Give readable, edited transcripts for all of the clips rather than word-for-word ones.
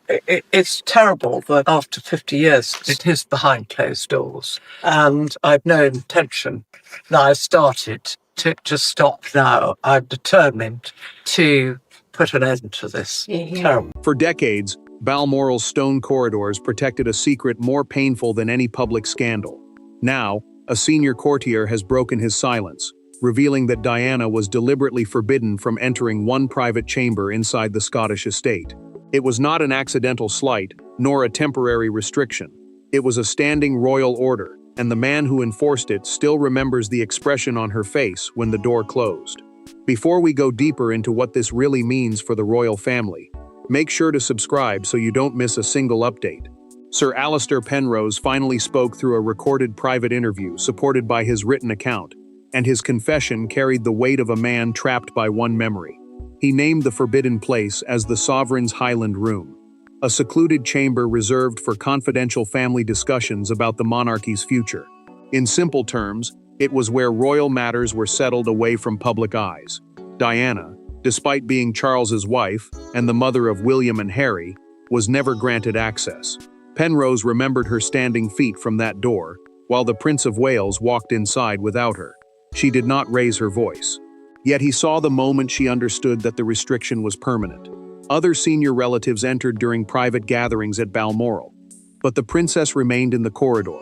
It's terrible that after 50 years it is behind closed doors. And I've no intention that I've started to stop now. I'm determined to put an end to this. Terrible. For decades, Balmoral's stone corridors protected a secret more painful than any public scandal. Now, a senior courtier has broken his silence, revealing that Diana was deliberately forbidden from entering one private chamber inside the Scottish estate. It was not an accidental slight, nor a temporary restriction. It was a standing royal order, and the man who enforced it still remembers the expression on her face when the door closed. Before we go deeper into what this really means for the royal family, make sure to subscribe so you don't miss a single update. Sir Alistair Penrose finally spoke through a recorded private interview supported by his written account, and his confession carried the weight of a man trapped by one memory. He named the forbidden place as the Sovereign's Highland Room, a secluded chamber reserved for confidential family discussions about the monarchy's future. In simple terms, it was where royal matters were settled away from public eyes. Diana, despite being Charles's wife and the mother of William and Harry, was never granted access. Penrose remembered her standing feet from that door, while the Prince of Wales walked inside without her. She did not raise her voice. Yet he saw the moment she understood that the restriction was permanent. Other senior relatives entered during private gatherings at Balmoral, but the princess remained in the corridor,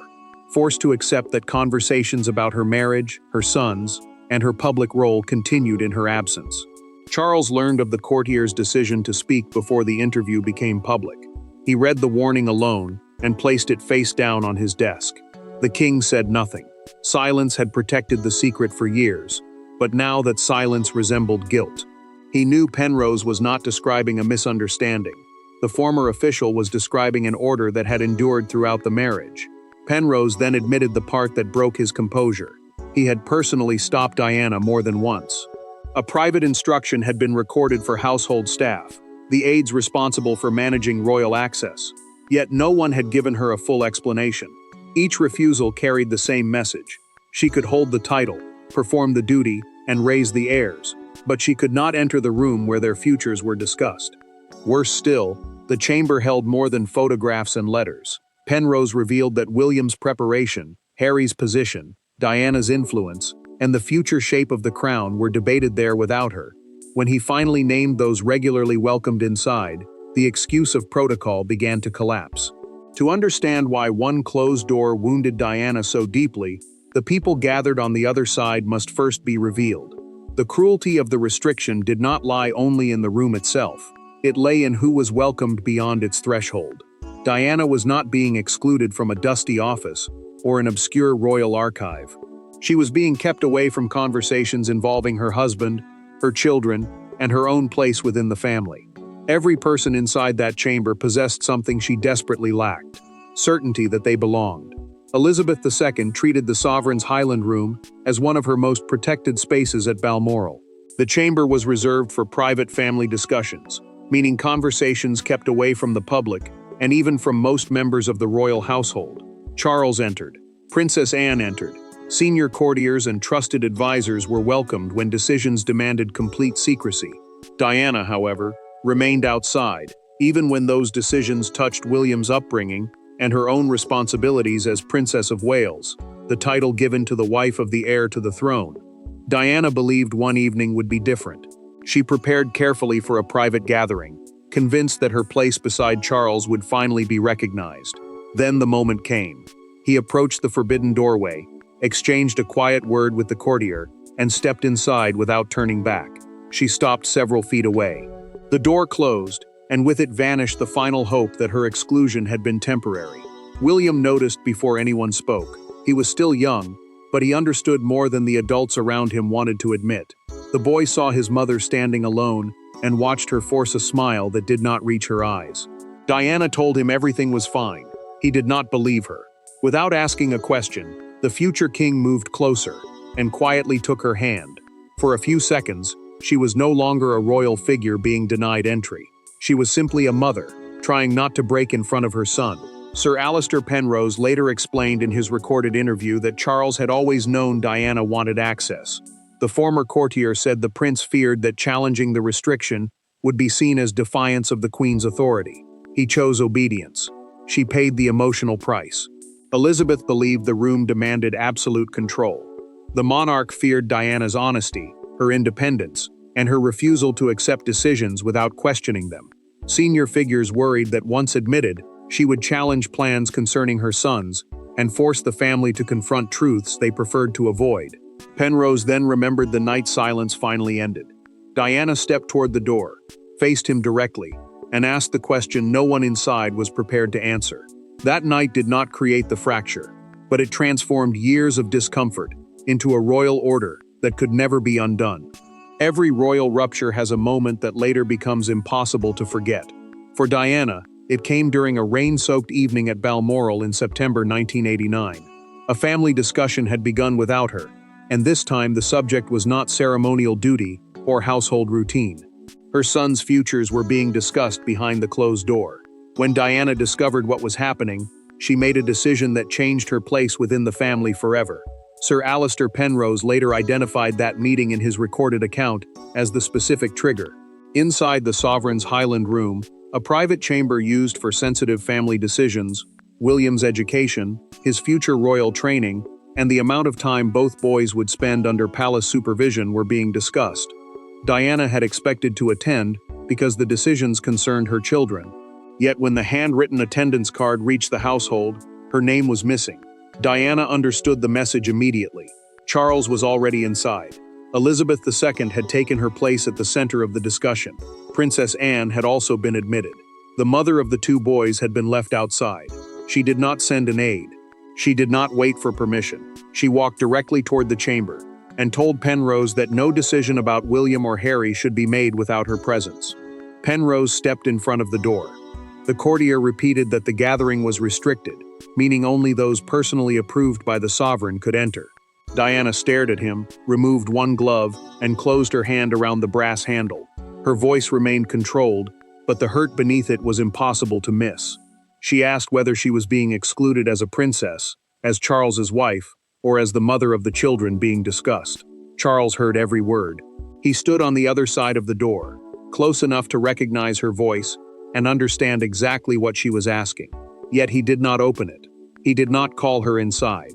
forced to accept that conversations about her marriage, her sons, and her public role continued in her absence. Charles learned of the courtier's decision to speak before the interview became public. He read the warning alone and placed it face down on his desk. The king said nothing. Silence had protected the secret for years, but now that silence resembled guilt. He knew Penrose was not describing a misunderstanding. The former official was describing an order that had endured throughout the marriage. Penrose then admitted the part that broke his composure. He had personally stopped Diana more than once. A private instruction had been recorded for household staff, the aides responsible for managing royal access. Yet no one had given her a full explanation. Each refusal carried the same message. She could hold the title, perform the duty, and raise the heirs, but she could not enter the room where their futures were discussed. Worse still, the chamber held more than photographs and letters. Penrose revealed that William's preparation, Harry's position, Diana's influence, and the future shape of the crown were debated there without her. When he finally named those regularly welcomed inside, the excuse of protocol began to collapse. To understand why one closed door wounded Diana so deeply, the people gathered on the other side must first be revealed. The cruelty of the restriction did not lie only in the room itself. It lay in who was welcomed beyond its threshold. Diana was not being excluded from a dusty office or an obscure royal archive. She was being kept away from conversations involving her husband, her children, and her own place within the family. Every person inside that chamber possessed something she desperately lacked: certainty that they belonged. Elizabeth II treated the Sovereign's Highland Room as one of her most protected spaces at Balmoral. The chamber was reserved for private family discussions, meaning conversations kept away from the public and even from most members of the royal household. Charles entered. Princess Anne entered. Senior courtiers and trusted advisors were welcomed when decisions demanded complete secrecy. Diana, however, remained outside, even when those decisions touched William's upbringing and her own responsibilities as Princess of Wales, the title given to the wife of the heir to the throne. Diana believed one evening would be different. She prepared carefully for a private gathering, convinced that her place beside Charles would finally be recognized. Then the moment came. He approached the forbidden doorway, exchanged a quiet word with the courtier, and stepped inside without turning back. She stopped several feet away. The door closed, and with it vanished the final hope that her exclusion had been temporary. William noticed before anyone spoke. He was still young, but he understood more than the adults around him wanted to admit. The boy saw his mother standing alone and watched her force a smile that did not reach her eyes. Diana told him everything was fine. He did not believe her. Without asking a question, the future king moved closer and quietly took her hand. For a few seconds, she was no longer a royal figure being denied entry. She was simply a mother, trying not to break in front of her son. Sir Alistair Penrose later explained in his recorded interview that Charles had always known Diana wanted access. The former courtier said the prince feared that challenging the restriction would be seen as defiance of the Queen's authority. He chose obedience. She paid the emotional price. Elizabeth believed the room demanded absolute control. The monarch feared Diana's honesty, her independence, and her refusal to accept decisions without questioning them. Senior figures worried that once admitted, she would challenge plans concerning her sons and force the family to confront truths they preferred to avoid. Penrose then remembered the night silence finally ended. Diana stepped toward the door, faced him directly, and asked the question no one inside was prepared to answer. That night did not create the fracture, but it transformed years of discomfort into a royal order that could never be undone. Every royal rupture has a moment that later becomes impossible to forget. For Diana, it came during a rain-soaked evening at Balmoral in September 1989. A family discussion had begun without her, and this time the subject was not ceremonial duty or household routine. Her sons' futures were being discussed behind the closed door. When Diana discovered what was happening, she made a decision that changed her place within the family forever. Sir Alistair Penrose later identified that meeting in his recorded account as the specific trigger. Inside the sovereign's Highland room, a private chamber used for sensitive family decisions, William's education, his future royal training, and the amount of time both boys would spend under palace supervision were being discussed. Diana had expected to attend because the decisions concerned her children. Yet when the handwritten attendance card reached the household, her name was missing. Diana understood the message immediately. Charles was already inside. Elizabeth II had taken her place at the center of the discussion. Princess Anne had also been admitted. The mother of the two boys had been left outside. She did not send an aide. She did not wait for permission. She walked directly toward the chamber and told Penrose that no decision about William or Harry should be made without her presence. Penrose stepped in front of the door. The courtier repeated that the gathering was restricted, meaning only those personally approved by the sovereign could enter. Diana stared at him, removed one glove, and closed her hand around the brass handle. Her voice remained controlled, but the hurt beneath it was impossible to miss. She asked whether she was being excluded as a princess, as Charles's wife, or as the mother of the children being discussed. Charles heard every word. He stood on the other side of the door, close enough to recognize her voice and understand exactly what she was asking. Yet he did not open it. He did not call her inside.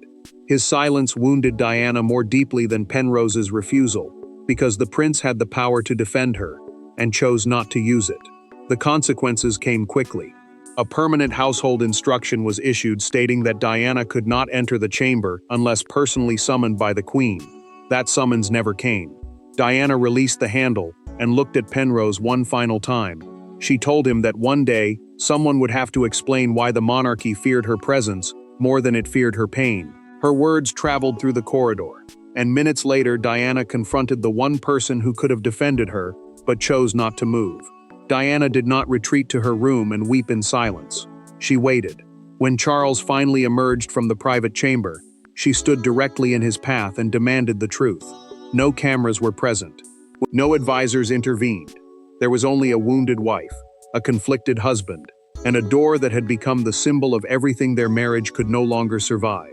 His silence wounded Diana more deeply than Penrose's refusal, because the prince had the power to defend her, and chose not to use it. The consequences came quickly. A permanent household instruction was issued stating that Diana could not enter the chamber unless personally summoned by the Queen. That summons never came. Diana released the handle and looked at Penrose one final time. She told him that one day, someone would have to explain why the monarchy feared her presence more than it feared her pain. Her words traveled through the corridor, and minutes later Diana confronted the one person who could have defended her, but chose not to move. Diana did not retreat to her room and weep in silence. She waited. When Charles finally emerged from the private chamber, she stood directly in his path and demanded the truth. No cameras were present. No advisors intervened. There was only a wounded wife, a conflicted husband, and a door that had become the symbol of everything their marriage could no longer survive.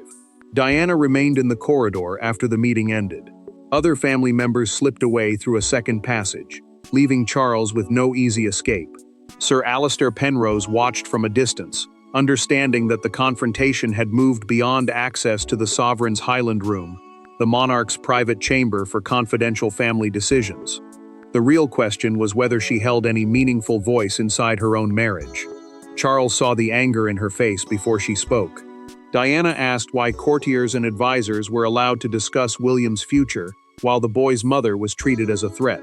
Diana remained in the corridor after the meeting ended. Other family members slipped away through a second passage, leaving Charles with no easy escape. Sir Alistair Penrose watched from a distance, understanding that the confrontation had moved beyond access to the sovereign's Highland room, the monarch's private chamber for confidential family decisions. The real question was whether she held any meaningful voice inside her own marriage. Charles saw the anger in her face before she spoke. Diana asked why courtiers and advisors were allowed to discuss William's future while the boy's mother was treated as a threat.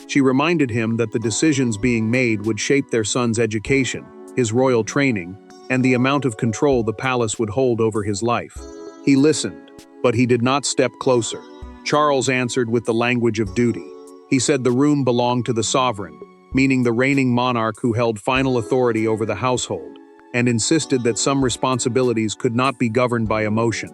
She reminded him that the decisions being made would shape their son's education, his royal training, and the amount of control the palace would hold over his life. He listened, but he did not step closer. Charles answered with the language of duty. He said the room belonged to the sovereign, meaning the reigning monarch who held final authority over the household, and insisted that some responsibilities could not be governed by emotion.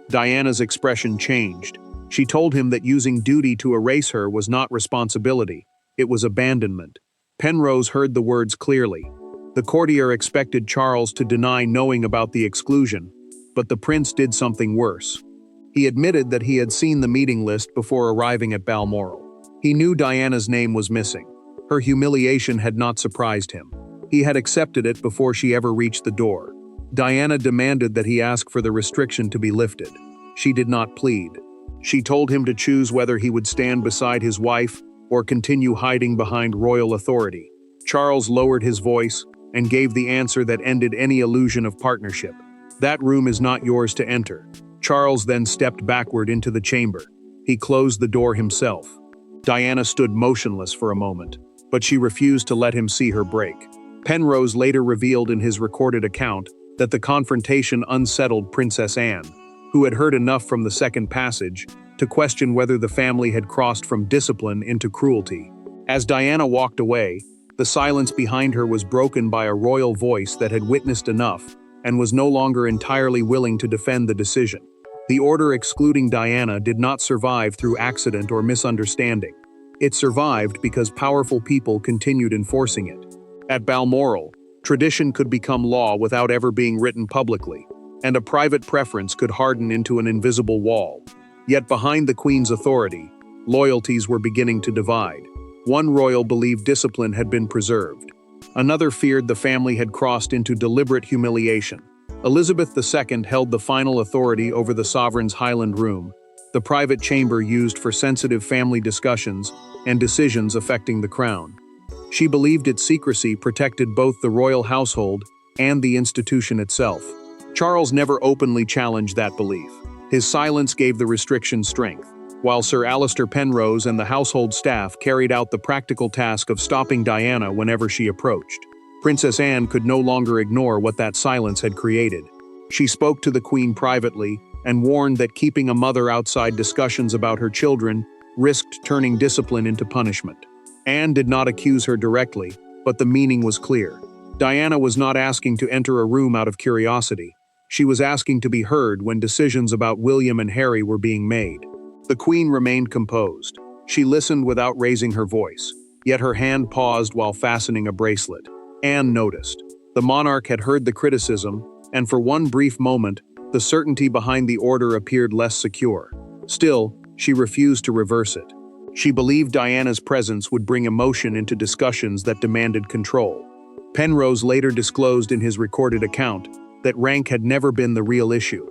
Diana's expression changed. She told him that using duty to erase her was not responsibility, it was abandonment. Penrose heard the words clearly. The courtier expected Charles to deny knowing about the exclusion, but the prince did something worse. He admitted that he had seen the meeting list before arriving at Balmoral. He knew Diana's name was missing. Her humiliation had not surprised him. He had accepted it before she ever reached the door. Diana demanded that he ask for the restriction to be lifted. She did not plead. She told him to choose whether he would stand beside his wife or continue hiding behind royal authority. Charles lowered his voice and gave the answer that ended any illusion of partnership. "That room is not yours to enter." Charles then stepped backward into the chamber. He closed the door himself. Diana stood motionless for a moment, but she refused to let him see her break. Penrose later revealed in his recorded account that the confrontation unsettled Princess Anne, who had heard enough from the second passage to question whether the family had crossed from discipline into cruelty. As Diana walked away, the silence behind her was broken by a royal voice that had witnessed enough and was no longer entirely willing to defend the decision. The order excluding Diana did not survive through accident or misunderstanding. It survived because powerful people continued enforcing it. At Balmoral, tradition could become law without ever being written publicly, and a private preference could harden into an invisible wall. Yet behind the Queen's authority, loyalties were beginning to divide. One royal believed discipline had been preserved. Another feared the family had crossed into deliberate humiliation. Elizabeth II held the final authority over the sovereign's Highland Room, the private chamber used for sensitive family discussions and decisions affecting the crown. She believed its secrecy protected both the royal household and the institution itself. Charles never openly challenged that belief. His silence gave the restriction strength, while Sir Alistair Penrose and the household staff carried out the practical task of stopping Diana whenever she approached. Princess Anne could no longer ignore what that silence had created. She spoke to the Queen privately and warned that keeping a mother outside discussions about her children risked turning discipline into punishment. Anne did not accuse her directly, but the meaning was clear. Diana was not asking to enter a room out of curiosity. She was asking to be heard when decisions about William and Harry were being made. The Queen remained composed. She listened without raising her voice, yet her hand paused while fastening a bracelet. Anne noticed. The monarch had heard the criticism, and for one brief moment, the certainty behind the order appeared less secure. Still, she refused to reverse it. She believed Diana's presence would bring emotion into discussions that demanded control. Penrose later disclosed in his recorded account that rank had never been the real issue.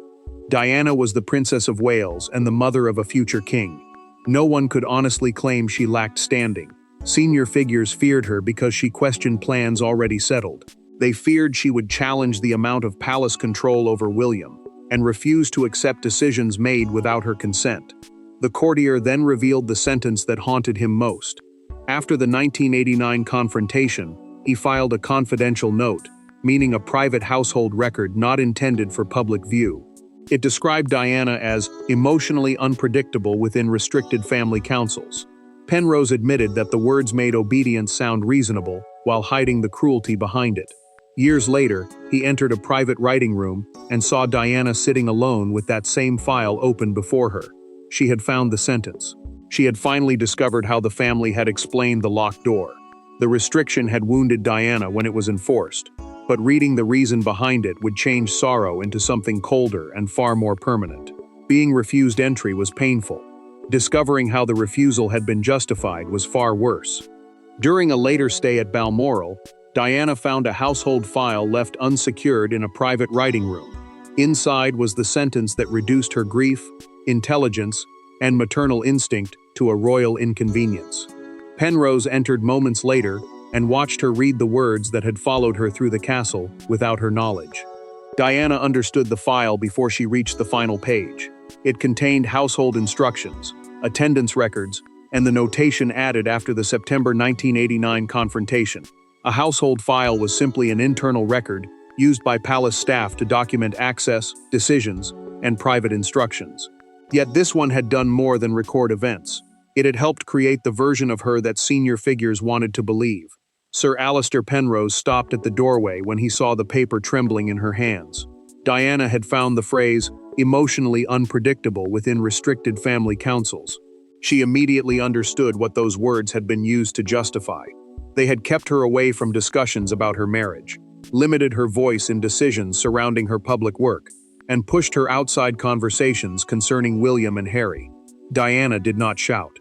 Diana was the Princess of Wales and the mother of a future king. No one could honestly claim she lacked standing. Senior figures feared her because she questioned plans already settled. They feared she would challenge the amount of palace control over William and refused to accept decisions made without her consent. The courtier then revealed the sentence that haunted him most. After the 1989 confrontation, he filed a confidential note, meaning a private household record not intended for public view. It described Diana as emotionally unpredictable within restricted family councils. Penrose admitted that the words made obedience sound reasonable while hiding the cruelty behind it. Years later, he entered a private writing room and saw Diana sitting alone with that same file open before her. She had found the sentence. She had finally discovered how the family had explained the locked door. The restriction had wounded Diana when it was enforced, but reading the reason behind it would change sorrow into something colder and far more permanent. Being refused entry was painful. Discovering how the refusal had been justified was far worse. During a later stay at Balmoral, Diana found a household file left unsecured in a private writing room. Inside was the sentence that reduced her grief, intelligence, and maternal instinct to a royal inconvenience. Penrose entered moments later and watched her read the words that had followed her through the castle without her knowledge. Diana understood the file before she reached the final page. It contained household instructions, attendance records, and the notation added after the September 1989 confrontation. A household file was simply an internal record used by palace staff to document access, decisions, and private instructions. Yet this one had done more than record events. It had helped create the version of her that senior figures wanted to believe. Sir Alistair Penrose stopped at the doorway when he saw the paper trembling in her hands. Diana had found the phrase, emotionally unpredictable, within restricted family councils. She immediately understood what those words had been used to justify. They had kept her away from discussions about her marriage, limited her voice in decisions surrounding her public work, and pushed her outside conversations concerning William and Harry. Diana did not shout.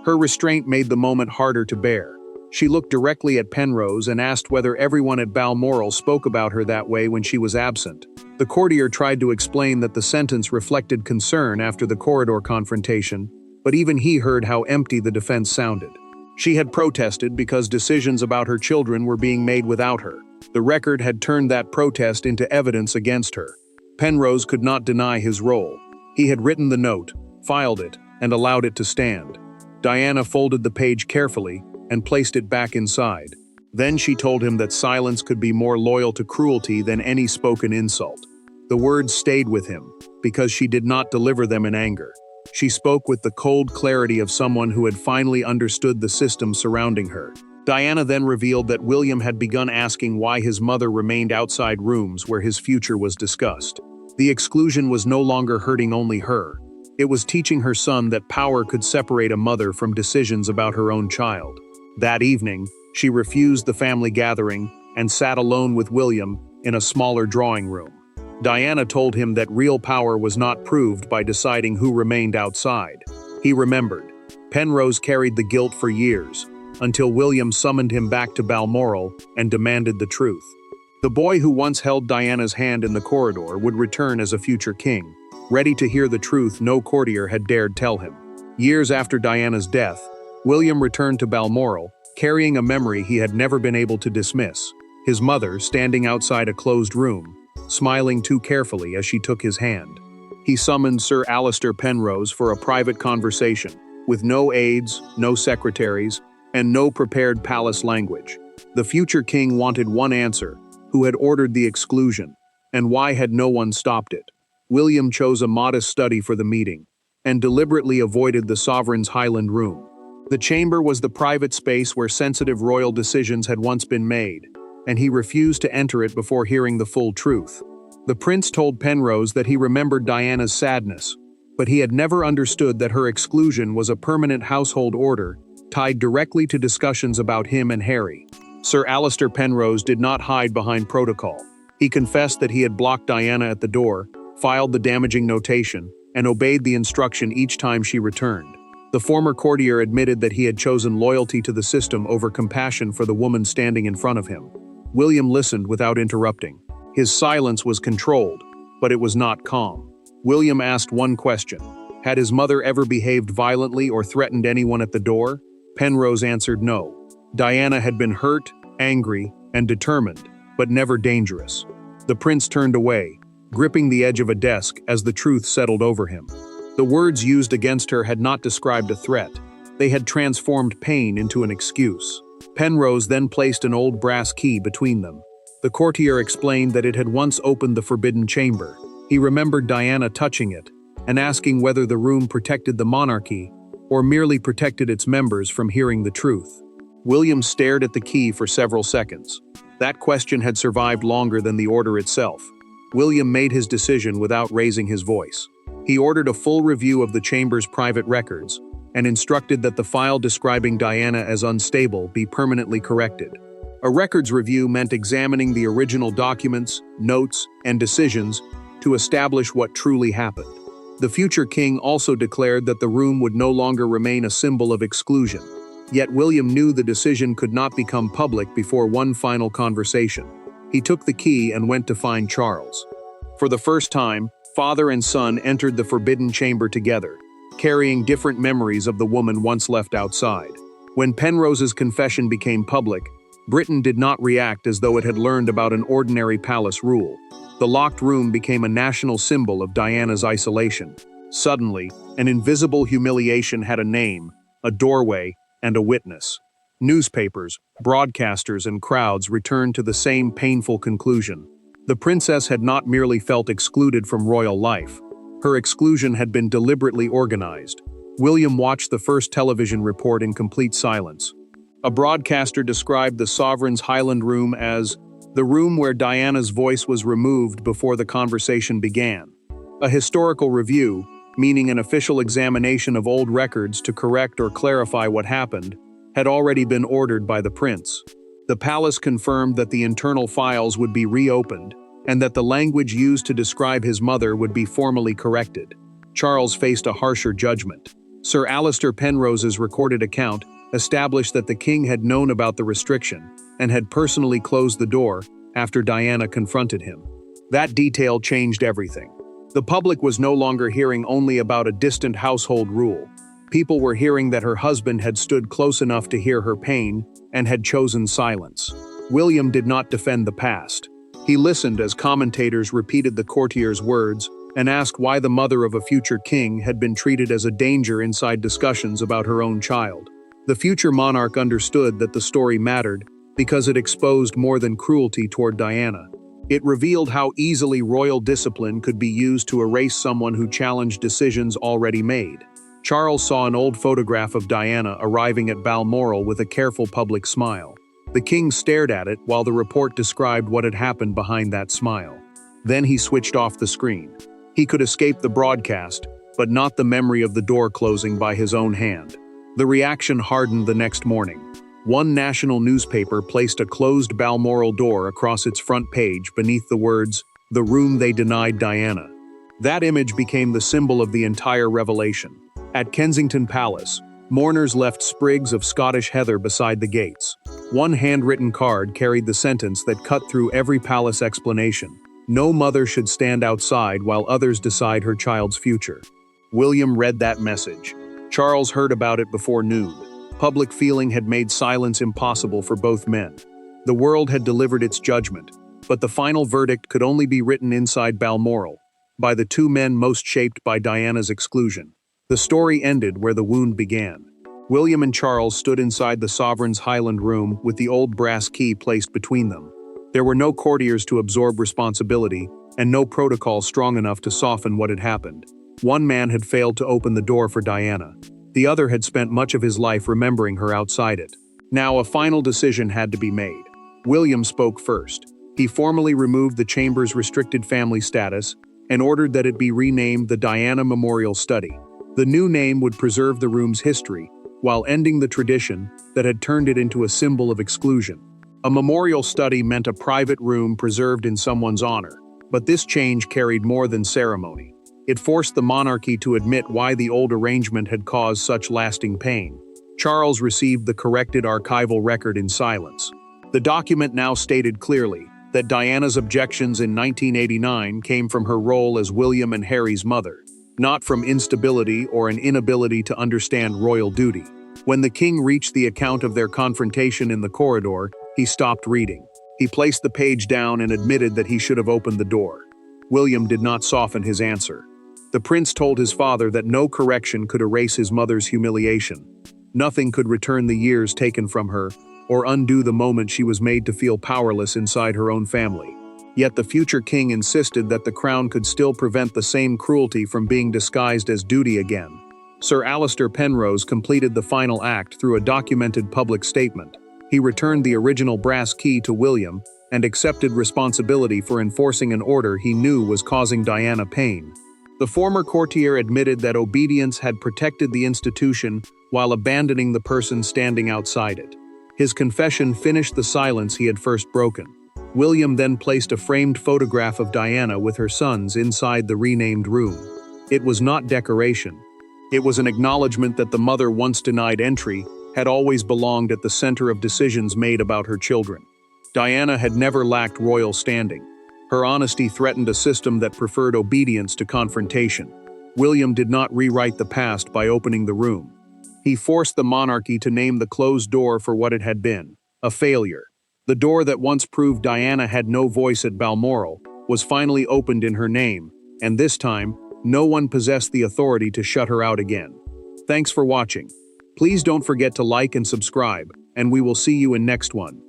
Her restraint made the moment harder to bear. She looked directly at Penrose and asked whether everyone at Balmoral spoke about her that way when she was absent. The courtier tried to explain that the sentence reflected concern after the corridor confrontation, but even he heard how empty the defense sounded. She had protested because decisions about her children were being made without her. The record had turned that protest into evidence against her. Penrose could not deny his role. He had written the note, filed it, and allowed it to stand. Diana folded the page carefully and placed it back inside. Then she told him that silence could be more loyal to cruelty than any spoken insult. The words stayed with him, because she did not deliver them in anger. She spoke with the cold clarity of someone who had finally understood the system surrounding her. Diana then revealed that William had begun asking why his mother remained outside rooms where his future was discussed. The exclusion was no longer hurting only her. It was teaching her son that power could separate a mother from decisions about her own child. That evening, she refused the family gathering and sat alone with William in a smaller drawing room. Diana told him that real power was not proved by deciding who remained outside. He remembered. Penrose carried the guilt for years, until William summoned him back to Balmoral and demanded the truth. The boy who once held Diana's hand in the corridor would return as a future king, ready to hear the truth no courtier had dared tell him. Years after Diana's death, William returned to Balmoral, carrying a memory he had never been able to dismiss. His mother standing outside a closed room, smiling too carefully as she took his hand. He summoned Sir Alistair Penrose for a private conversation, with no aides, no secretaries, and no prepared palace language. The future king wanted one answer: who had ordered the exclusion, and why had no one stopped it? William chose a modest study for the meeting, and deliberately avoided the sovereign's Highland room. The chamber was the private space where sensitive royal decisions had once been made, and he refused to enter it before hearing the full truth. The prince told Penrose that he remembered Diana's sadness, but he had never understood that her exclusion was a permanent household order tied directly to discussions about him and Harry. Sir Alistair Penrose did not hide behind protocol. He confessed that he had blocked Diana at the door, filed the damaging notation, and obeyed the instruction each time she returned. The former courtier admitted that he had chosen loyalty to the system over compassion for the woman standing in front of him. William listened without interrupting. His silence was controlled, but it was not calm. William asked one question: had his mother ever behaved violently or threatened anyone at the door? Penrose answered no. Diana had been hurt, angry, and determined, but never dangerous. The prince turned away, gripping the edge of a desk as the truth settled over him. The words used against her had not described a threat. They had transformed pain into an excuse. Penrose then placed an old brass key between them. The courtier explained that it had once opened the forbidden chamber. He remembered Diana touching it and asking whether the room protected the monarchy or merely protected its members from hearing the truth. William stared at the key for several seconds. That question had survived longer than the order itself. William made his decision without raising his voice. He ordered a full review of the chamber's private records and instructed that the file describing Diana as unstable be permanently corrected. A records review meant examining the original documents, notes, and decisions to establish what truly happened. The future king also declared that the room would no longer remain a symbol of exclusion. Yet William knew the decision could not become public before one final conversation. He took the key and went to find Charles. For the first time, father and son entered the forbidden chamber together, carrying different memories of the woman once left outside. When Penrose's confession became public, Britain did not react as though it had learned about an ordinary palace rule. The locked room became a national symbol of Diana's isolation. Suddenly, an invisible humiliation had a name, a doorway, and a witness. Newspapers, broadcasters, and crowds returned to the same painful conclusion. The princess had not merely felt excluded from royal life. Her exclusion had been deliberately organized. William watched the first television report in complete silence. A broadcaster described the sovereign's Highland room as the room where Diana's voice was removed before the conversation began. A historical review, meaning an official examination of old records to correct or clarify what happened, had already been ordered by the prince. The palace confirmed that the internal files would be reopened and that the language used to describe his mother would be formally corrected. Charles faced a harsher judgment. Sir Alistair Penrose's recorded account established that the king had known about the restriction and had personally closed the door after Diana confronted him. That detail changed everything. The public was no longer hearing only about a distant household rule. People were hearing that her husband had stood close enough to hear her pain and had chosen silence. William did not defend the past. He listened as commentators repeated the courtier's words and asked why the mother of a future king had been treated as a danger inside discussions about her own child. The future monarch understood that the story mattered because it exposed more than cruelty toward Diana. It revealed how easily royal discipline could be used to erase someone who challenged decisions already made. Charles saw an old photograph of Diana arriving at Balmoral with a careful public smile. The king stared at it while the report described what had happened behind that smile. Then he switched off the screen. He could escape the broadcast, but not the memory of the door closing by his own hand. The reaction hardened the next morning. One national newspaper placed a closed Balmoral door across its front page beneath the words, "The room they denied Diana." That image became the symbol of the entire revelation. At Kensington Palace, mourners left sprigs of Scottish heather beside the gates. One handwritten card carried the sentence that cut through every palace explanation: no mother should stand outside while others decide her child's future. William read that message. Charles heard about it before noon. Public feeling had made silence impossible for both men. The world had delivered its judgment, but the final verdict could only be written inside Balmoral, by the two men most shaped by Diana's exclusion. The story ended where the wound began. William and Charles stood inside the sovereign's Highland room with the old brass key placed between them. There were no courtiers to absorb responsibility, and no protocol strong enough to soften what had happened. One man had failed to open the door for Diana. The other had spent much of his life remembering her outside it. Now a final decision had to be made. William spoke first. He formally removed the chamber's restricted family status and ordered that it be renamed the Diana Memorial Study. The new name would preserve the room's history, while ending the tradition that had turned it into a symbol of exclusion. A memorial study meant a private room preserved in someone's honor, but this change carried more than ceremony. It forced the monarchy to admit why the old arrangement had caused such lasting pain. Charles received the corrected archival record in silence. The document now stated clearly that Diana's objections in 1989 came from her role as William and Harry's mother, not from instability or an inability to understand royal duty. When the king reached the account of their confrontation in the corridor, he stopped reading. He placed the page down and admitted that he should have opened the door. William did not soften his answer. The prince told his father that no correction could erase his mother's humiliation. Nothing could return the years taken from her, or undo the moment she was made to feel powerless inside her own family. Yet the future king insisted that the crown could still prevent the same cruelty from being disguised as duty again. Sir Alistair Penrose completed the final act through a documented public statement. He returned the original brass key to William and accepted responsibility for enforcing an order he knew was causing Diana pain. The former courtier admitted that obedience had protected the institution while abandoning the person standing outside it. His confession finished the silence he had first broken. William then placed a framed photograph of Diana with her sons inside the renamed room. It was not decoration. It was an acknowledgement that the mother once denied entry had always belonged at the center of decisions made about her children. Diana had never lacked royal standing. Her honesty threatened a system that preferred obedience to confrontation. William did not rewrite the past by opening the room. He forced the monarchy to name the closed door for what it had been, a failure. The door that once proved Diana had no voice at Balmoral was finally opened in her name, and this time, no one possessed the authority to shut her out again. Thanks for watching. Please don't forget to like and subscribe, and we will see you in next one.